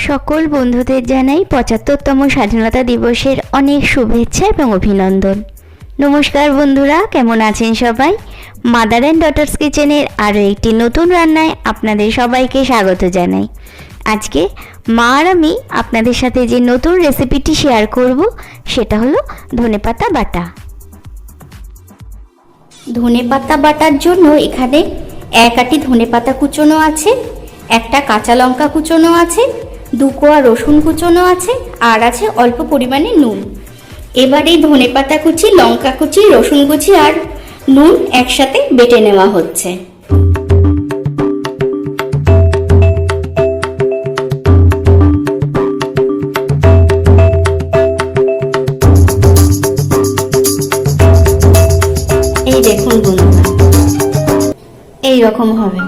সকল বন্ধুদের জানাই ৭৫তম স্বাধীনতা দিবসের অনেক শুভেচ্ছা এবং অভিনন্দন। নমস্কার বন্ধুরা, কেমন আছেন সবাই? মাদার অ্যান্ড ডটার্স কিচেনের আরও একটি নতুন রান্নায় আপনাদের সবাইকে স্বাগত জানাই। আজকে মা আর আমি আপনাদের সাথে যে নতুন রেসিপিটি শেয়ার করব সেটা হলো ধনেপাতা বাটা। ধনেপাতা বাটার জন্য এখানে 1 আঁটি ধনেপাতা কুচোনো আছে, একটা কাঁচা লঙ্কা কুচোনো আছে, 2 কোয়া রসুন কুচোনো আছে, আর আছে অল্প পরিমাণে নুন। এবার এই ধনেপাতা কুচি, লঙ্কা কুচি, রসুন কুচি আর নুন একসাথে বেটে নেওয়া হচ্ছে। এই দেখুন বন্ধুরা, এই রকম হবে,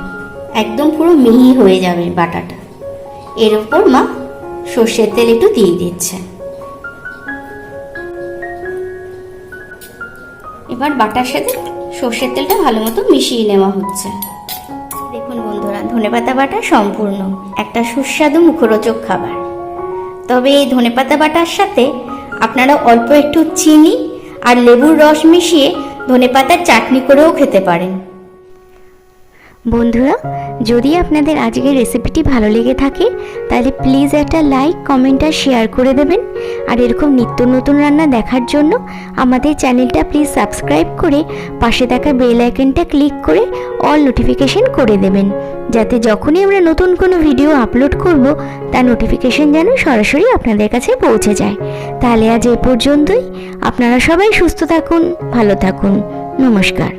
একদম পুরো মিহি হয়ে যাবে বাটাটা। এর উপর মা সর্ষের তেল একটু দিয়ে দিচ্ছে। এবার বাটার সাথে সর্ষের তেলটা ভালো মতো মিশিয়ে নেওয়া হচ্ছে। দেখুন বন্ধুরা, ধনেপাতা বাটা সম্পূর্ণ একটা সুস্বাদু মুখরোচক খাবার। তবে এই ধনেপাতা বাটার সাথে আপনারা অল্প একটু চিনি আর লেবুর রস মিশিয়ে ধনেপাতার চাটনি করেও খেতে পারেন। বন্ধুরা, যদি আপনাদের আজকের রেসিপিটি ভালো লেগে থাকে তাহলে প্লিজ একটা লাইক, কমেন্ট আর শেয়ার করে দেবেন। আর এরকম নিত্য নতুন রান্না দেখার জন্য আমাদের চ্যানেলটা প্লিজ সাবস্ক্রাইব করে পাশে থাকা বেল আইকনটা ক্লিক করে অল নোটিফিকেশন করে দেবেন, যাতে যখনই আমরা নতুন কোনো ভিডিও আপলোড করব তার নোটিফিকেশন যেন সরাসরি আপনাদের কাছে পৌঁছে যায়। তাহলে আজ এই পর্যন্তই। আপনারা সবাই সুস্থ থাকুন, ভালো থাকুন। নমস্কার।